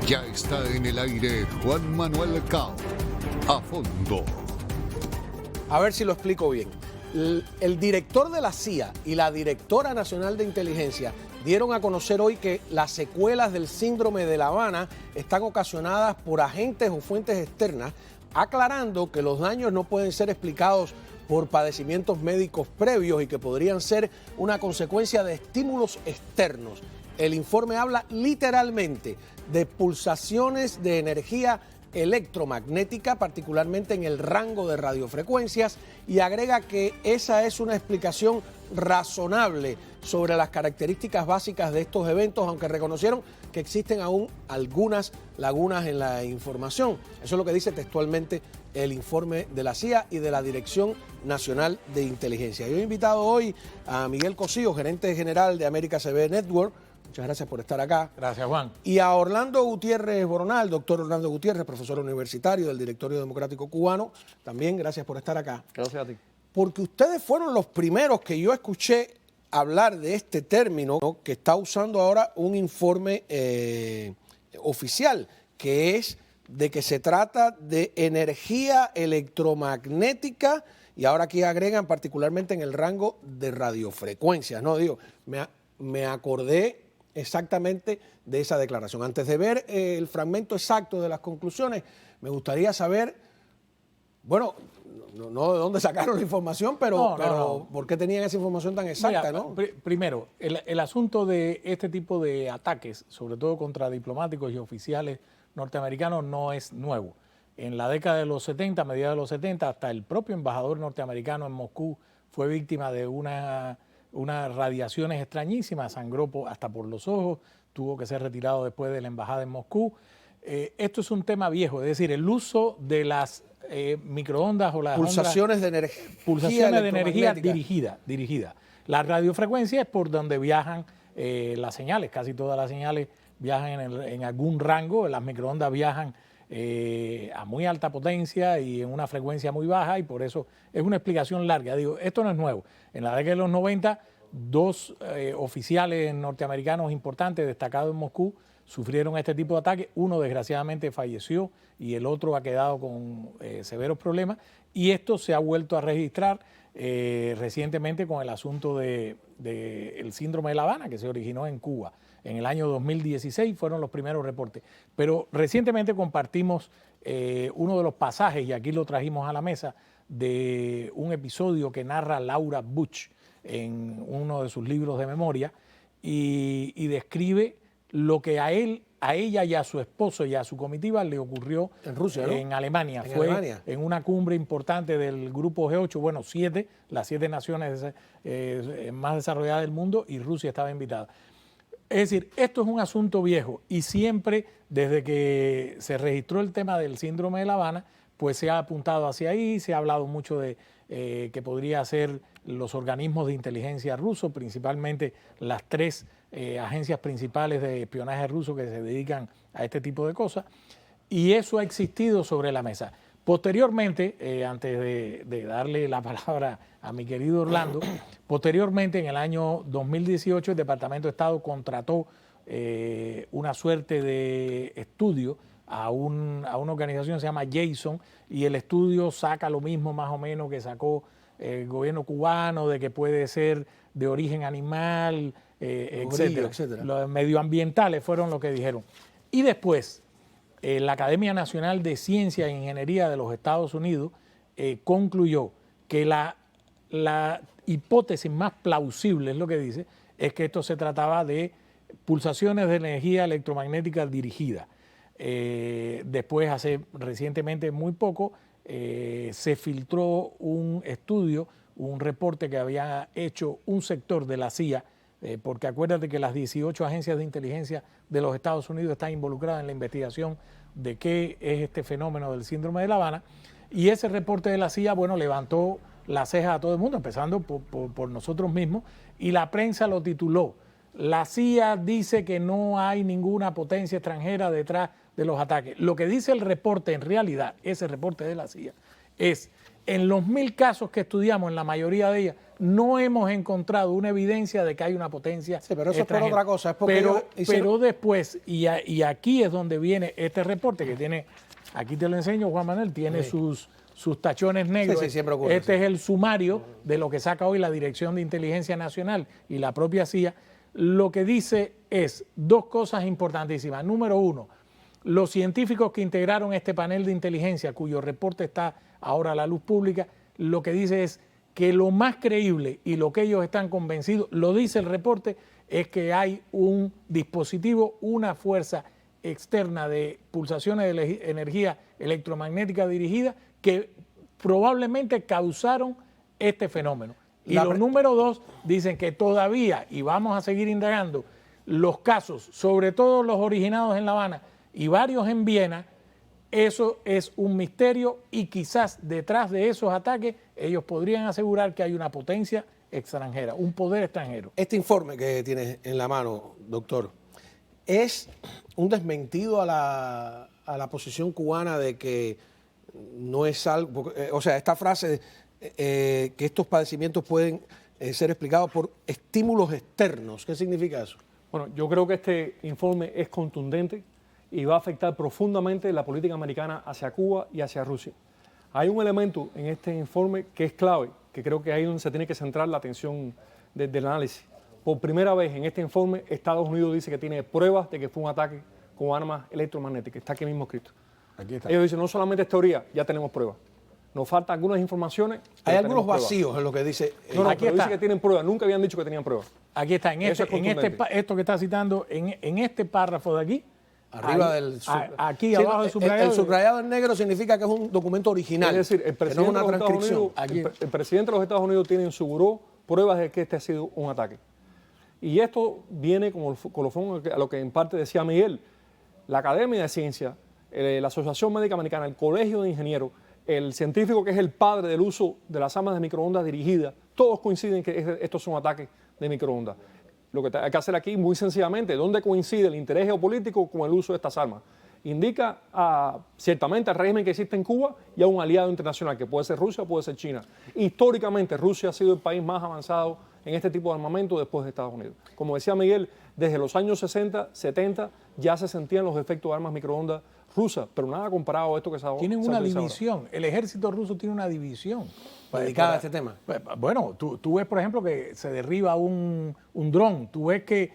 Ya está en el aire Juan Manuel Cao. A fondo. A ver si lo explico bien. El director de la CIA y la directora nacional de inteligencia dieron a conocer hoy que las secuelas del síndrome de La Habana están ocasionadas por agentes o fuentes externas, aclarando que los daños no pueden ser explicados por padecimientos médicos previos y que podrían ser una consecuencia de estímulos externos. El informe habla literalmente de pulsaciones de energía electromagnética, particularmente en el rango de radiofrecuencias, y agrega que esa es una explicación razonable sobre las características básicas de estos eventos, aunque reconocieron que existen aún algunas lagunas en la información. Eso es lo que dice textualmente el informe de la CIA y de la Dirección Nacional de Inteligencia. Yo he invitado hoy a Miguel Cosío, gerente general de América CB Network. Muchas gracias por estar acá. Gracias, Juan. Y a Orlando Gutiérrez Boronal, doctor Orlando Gutiérrez, profesor universitario del Directorio Democrático Cubano. También gracias por estar acá. Gracias a ti. Porque ustedes fueron los primeros que yo escuché hablar de este término, ¿no?, que está usando ahora un informe oficial, que es de que se trata de energía electromagnética, y ahora aquí agregan particularmente en el rango de radiofrecuencias, ¿no? Digo, me acordé exactamente de esa declaración. Antes de ver el fragmento exacto de las conclusiones, me gustaría saber, bueno, no de dónde sacaron la información, pero ¿por qué tenían esa información tan exacta? Mira, ¿no? Primero, el asunto de este tipo de ataques, sobre todo contra diplomáticos y oficiales norteamericanos, no es nuevo. En la década de los 70, a mediados de los 70, hasta el propio embajador norteamericano en Moscú fue víctima de unas radiaciones extrañísimas, sangró hasta por los ojos, tuvo que ser retirado después de la embajada en Moscú. Esto es un tema viejo, es decir, el uso de las microondas o las pulsaciones de energía dirigida. La radiofrecuencia es por donde viajan las señales, casi todas las señales viajan en algún rango, las microondas viajan a muy alta potencia y en una frecuencia muy baja, y por eso es una explicación larga. Digo, esto no es nuevo. En la década de los 90, dos oficiales norteamericanos importantes, destacados en Moscú, sufrieron este tipo de ataques. Uno desgraciadamente falleció y el otro ha quedado con severos problemas, y esto se ha vuelto a registrar recientemente con el asunto del síndrome de La Habana, que se originó en Cuba. En el año 2016 fueron los primeros reportes. Pero recientemente compartimos uno de los pasajes, y aquí lo trajimos a la mesa, de un episodio que narra Laura Bush en uno de sus libros de memoria, y describe lo que a ella y a su esposo y a su comitiva le ocurrió en Rusia, ¿no? En Alemania. Fue Alemania, en una cumbre importante del grupo G8, bueno, las 7 naciones más desarrolladas del mundo, y Rusia estaba invitada. Es decir, esto es un asunto viejo, y siempre desde que se registró el tema del síndrome de La Habana, pues se ha apuntado hacia ahí, se ha hablado mucho de que podría ser los organismos de inteligencia rusos, principalmente las 3 agencias principales de espionaje ruso que se dedican a este tipo de cosas, y eso ha existido sobre la mesa. Posteriormente, antes de darle la palabra a mi querido Orlando, posteriormente en el año 2018 el Departamento de Estado contrató una suerte de estudio a una organización que se llama Jason, y el estudio saca lo mismo más o menos que sacó el gobierno cubano, de que puede ser de origen animal, etcétera. Los medioambientales fueron los que dijeron. Y después, la Academia Nacional de Ciencia e Ingeniería de los Estados Unidos concluyó que la hipótesis más plausible, es lo que dice, es que esto se trataba de pulsaciones de energía electromagnética dirigida. Después, recientemente, muy poco, se filtró un estudio, un reporte que había hecho un sector de la CIA, porque acuérdate que las 18 agencias de inteligencia de los Estados Unidos están involucradas en la investigación de qué es este fenómeno del síndrome de La Habana, y ese reporte de la CIA, bueno, levantó la ceja a todo el mundo, empezando por nosotros mismos, y la prensa lo tituló: la CIA dice que no hay ninguna potencia extranjera detrás de los ataques. Lo que dice el reporte, en realidad, ese reporte de la CIA, es en los 1000 casos que estudiamos, en la mayoría de ellas, no hemos encontrado una evidencia de que hay una potencia Sí, pero eso extranjera. es por otra cosa. Es porque Pero después, y aquí es donde viene este reporte que tiene, aquí te lo enseño, Juan Manuel, tiene sus tachones negros. Sí, siempre ocurre, Este es el sumario de lo que saca hoy la Dirección de Inteligencia Nacional y la propia CIA. Lo que dice es dos cosas importantísimas. Número uno, los científicos que integraron este panel de inteligencia, cuyo reporte está ahora a la luz pública, lo que dice es que lo más creíble y lo que ellos están convencidos, lo dice el reporte, es que hay un dispositivo, una fuerza externa de pulsaciones de energía electromagnética dirigida que probablemente causaron este fenómeno. Y los número dos dicen que todavía, y vamos a seguir indagando, los casos, sobre todo los originados en La Habana y varios en Viena, eso es un misterio y quizás detrás de esos ataques ellos podrían asegurar que hay una potencia extranjera, un poder extranjero. Este informe que tienes en la mano, doctor, es un desmentido a la posición cubana de que no es algo, o sea, esta frase que estos padecimientos pueden ser explicados por estímulos externos. ¿Qué significa eso? Bueno, yo creo que este informe es contundente y va a afectar profundamente la política americana hacia Cuba y hacia Rusia. Hay un elemento en este informe que es clave, que creo que ahí es donde se tiene que centrar la atención del análisis. Por primera vez en este informe, Estados Unidos dice que tiene pruebas de que fue un ataque con armas electromagnéticas. Está aquí mismo escrito. Aquí está. Ellos dicen, no solamente es teoría, ya tenemos pruebas. Nos faltan algunas informaciones. Hay algunos vacíos en lo que dice. No, Aquí pero está. dice que tienen pruebas. Nunca habían dicho que tenían pruebas. Aquí está, Eso es contundente. esto que está citando, en este párrafo de aquí, Arriba ahí, del aquí Sí, abajo del subrayado. el subrayado en negro significa que es un documento original. Es decir, el que no es presidente, una de los Estados transcripción. Unidos, Aquí. el presidente de los Estados Unidos tiene en su buró pruebas de que este ha sido un ataque. Y esto viene como colofón a lo que en parte decía Miguel. La Academia de Ciencias, la Asociación Médica Americana, el Colegio de Ingenieros, el científico que es el padre del uso de las armas de microondas dirigidas, todos coinciden que estos son ataques de microondas. Lo que hay que hacer aquí muy sencillamente, ¿dónde coincide el interés geopolítico con el uso de estas armas? Indica ciertamente al régimen que existe en Cuba y a un aliado internacional, que puede ser Rusia o puede ser China. Históricamente, Rusia ha sido el país más avanzado en este tipo de armamento después de Estados Unidos. Como decía Miguel, desde los años 60, 70, ya se sentían los efectos de armas microondas rusas, pero nada comparado a esto que se ha Tienen una utiliza ahora. división. El ejército ruso tiene una división Dedicada a este tema. Bueno, tú ves, por ejemplo, que se derriba un dron. Tú ves que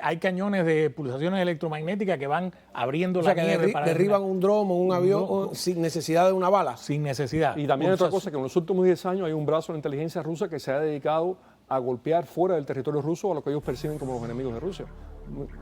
hay cañones de pulsaciones electromagnéticas que van abriendo O sea, la que nieve para derriban un dron o un avión dron. sin necesidad de una bala. sin necesidad. Y también hay otra cosa, que en los últimos 10 años hay un brazo de la inteligencia rusa que se ha dedicado a golpear fuera del territorio ruso a lo que ellos perciben como los enemigos de Rusia.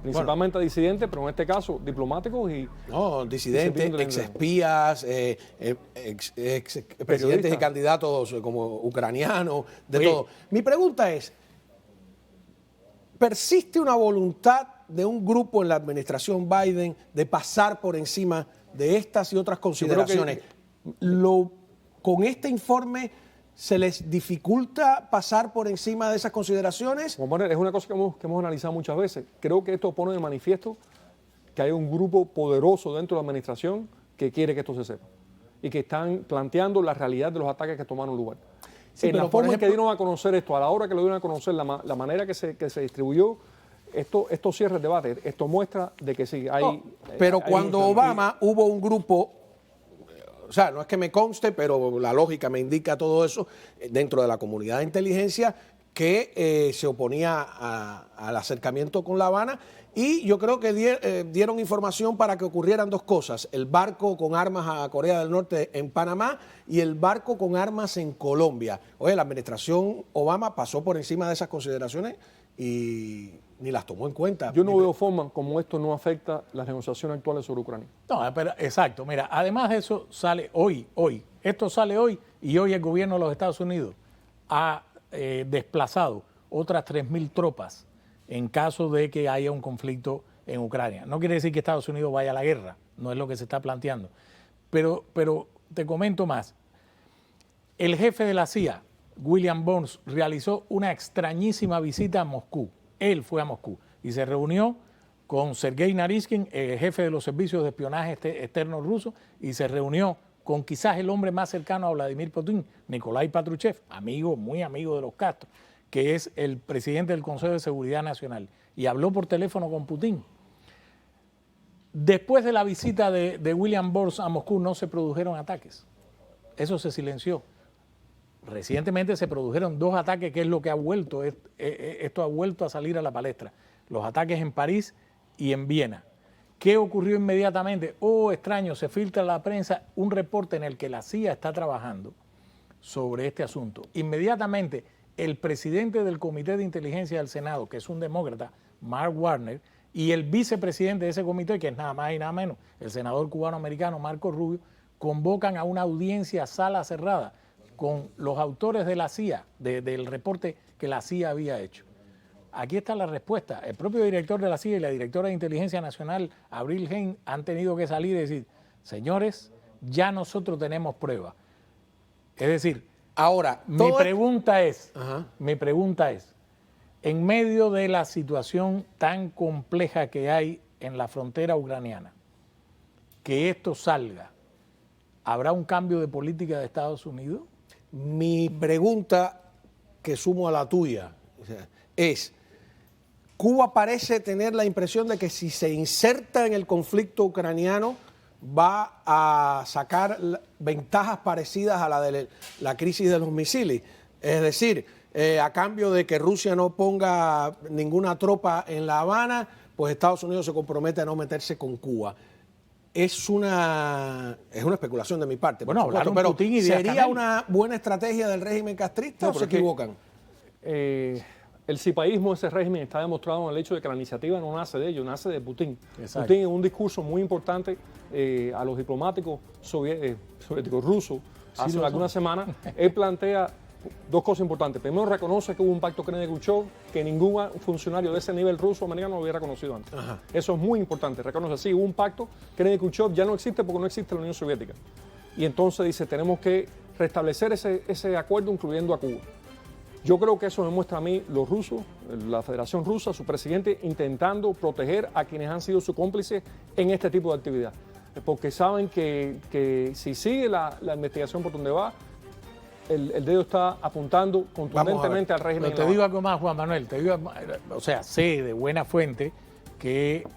Principalmente a disidentes, pero en este caso diplomáticos y... No, disidentes, Y se exespías, presidentes y candidatos como ucranianos, de Oye. todo. Mi pregunta es, ¿persiste una voluntad de un grupo en la administración Biden de pasar por encima de estas y otras consideraciones? ¿Con este informe se les dificulta pasar por encima de esas consideraciones? Bueno, es una cosa que hemos analizado muchas veces. Creo que esto pone de manifiesto que hay un grupo poderoso dentro de la administración que quiere que esto se sepa y que están planteando la realidad de los ataques que tomaron lugar. Sí, en pero la por forma en que ejemplo- dieron a conocer esto, a la hora que lo dieron a conocer, la manera que se distribuyó, esto cierra el debate. Esto muestra de que sí, hay... Pero hay cuando un- Obama hubo un grupo, o sea, no es que me conste, pero la lógica me indica todo eso, dentro de la comunidad de inteligencia, que se oponía al acercamiento con La Habana, y yo creo que dieron información para que ocurrieran dos cosas: el barco con armas a Corea del Norte en Panamá y el barco con armas en Colombia. Oye, la administración Obama pasó por encima de esas consideraciones y ni las tomó en cuenta. Yo no veo forma como esto no afecta las negociaciones actuales sobre Ucrania. No, pero exacto. Mira, además de eso sale hoy. Esto sale hoy y hoy el gobierno de los Estados Unidos ha desplazado otras 3.000 tropas en caso de que haya un conflicto en Ucrania. No quiere decir que Estados Unidos vaya a la guerra, no es lo que se está planteando. Pero te comento más. El jefe de la CIA, William Burns, realizó una extrañísima visita a Moscú. Él fue a Moscú y se reunió con Sergei Naryshkin, el jefe de los servicios de espionaje externo ruso, y se reunió con quizás el hombre más cercano a Vladimir Putin, Nikolai Patrushev, amigo, muy amigo de los Castro, que es el presidente del Consejo de Seguridad Nacional, y habló por teléfono con Putin. Después de la visita de William Burns a Moscú no se produjeron ataques. Eso se silenció. Recientemente se produjeron 2 ataques, que es lo que ha vuelto, esto ha vuelto a salir a la palestra. Los ataques en París y en Viena. ¿Qué ocurrió inmediatamente? Oh, extraño, se filtra a la prensa un reporte en el que la CIA está trabajando sobre este asunto. Inmediatamente, el presidente del Comité de Inteligencia del Senado, que es un demócrata, Mark Warner, y el vicepresidente de ese comité, que es nada más y nada menos, el senador cubano-americano Marco Rubio, convocan a una audiencia a sala cerrada con los autores de la CIA, del reporte que la CIA había hecho. Aquí está la respuesta. El propio director de la CIA y la directora de Inteligencia Nacional, Avril Haines, han tenido que salir y decir, señores, ya nosotros tenemos pruebas. Es decir, Ahora, mi pregunta es, en medio de la situación tan compleja que hay en la frontera ucraniana, que esto salga, ¿habrá un cambio de política de Estados Unidos? mi pregunta, que sumo a la tuya, es, Cuba parece tener la impresión de que si se inserta en el conflicto ucraniano va a sacar ventajas parecidas a la de la crisis de los misiles. Es decir, a cambio de que Rusia no ponga ninguna tropa en La Habana, pues Estados Unidos se compromete a no meterse con Cuba. Es una especulación de mi parte, bueno, por supuesto, pero Putin y ¿sería una buena estrategia del régimen castrista o se equivocan? El cipaísmo de ese régimen está demostrado en el hecho de que la iniciativa no nace de ellos, nace de Putin. Exacto. Putin, en un discurso muy importante a los diplomáticos soviéticos rusos hace algunas semanas, él plantea 2 cosas importantes. Primero, reconoce que hubo un pacto Kennedy-Khrushchev que ningún funcionario de ese nivel ruso americano lo hubiera conocido antes. Ajá. Eso es muy importante. Reconoce, sí, hubo un pacto Kennedy-Khrushchev, ya no existe porque no existe la Unión Soviética. Y entonces dice, tenemos que restablecer ese acuerdo incluyendo a Cuba. Yo creo que eso demuestra a mí los rusos, la Federación Rusa, su presidente, intentando proteger a quienes han sido sus cómplices en este tipo de actividad. Porque saben que si sigue la investigación por donde va, el dedo está apuntando contundentemente al régimen. Pero te digo algo más, Juan Manuel. O sea, sé de buena fuente que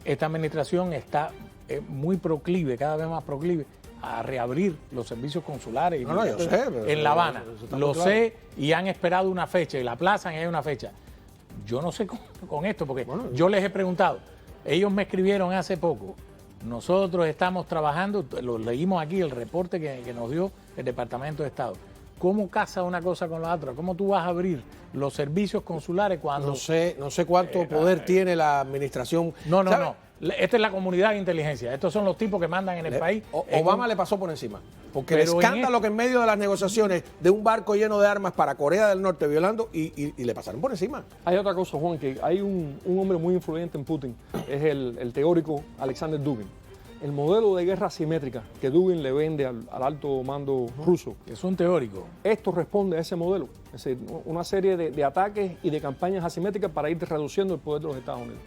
esta administración está muy proclive, cada vez más proclive, a reabrir los servicios consulares en La Habana. Lo sé y han esperado una fecha y la aplazan y hay una fecha. Yo no sé con esto, porque yo les he preguntado. Ellos me escribieron hace poco. Nosotros estamos trabajando, lo leímos aquí, el reporte que nos dio el Departamento de Estado. ¿Cómo casa una cosa con la otra? ¿Cómo tú vas a abrir los servicios consulares cuando...? No sé cuánto poder tiene la administración. No. Esta es la comunidad de inteligencia. Estos son los tipos que mandan en el país. Obama le pasó por encima. Porque el escándalo que en medio de las negociaciones de un barco lleno de armas para Corea del Norte violando y le pasaron por encima. Hay otra cosa, Juan, que hay un hombre muy influyente en Putin. Es el teórico Alexander Dugin. El modelo de guerra asimétrica que Dugin le vende al alto mando ruso. Es un teórico. Esto responde a ese modelo. Es decir, una serie de ataques y de campañas asimétricas para ir reduciendo el poder de los Estados Unidos.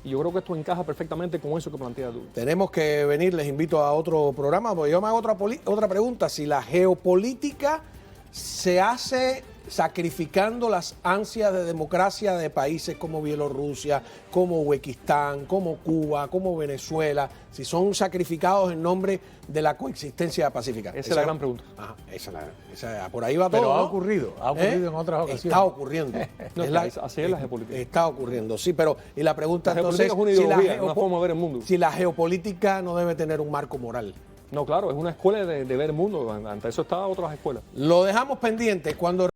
Y yo creo que esto encaja perfectamente con eso que plantea Dugin. Tenemos que venir, les invito a otro programa, porque yo me hago otra pregunta. Si la geopolítica se hace sacrificando las ansias de democracia de países como Bielorrusia, como Uzbekistán, como Cuba, como Venezuela, si son sacrificados en nombre de la coexistencia pacífica. Esa es la gran pregunta. Ajá, por ahí va todo. Pero ¿no? ha ocurrido en otras ocasiones. Está ocurriendo. Así es la geopolítica. Está ocurriendo, sí, pero y la pregunta la entonces, es una ideología, una forma de ver el mundo. Si la geopolítica no debe tener un marco moral. No, claro, es una escuela de ver el mundo. Ante eso están otras escuelas. Lo dejamos pendiente cuando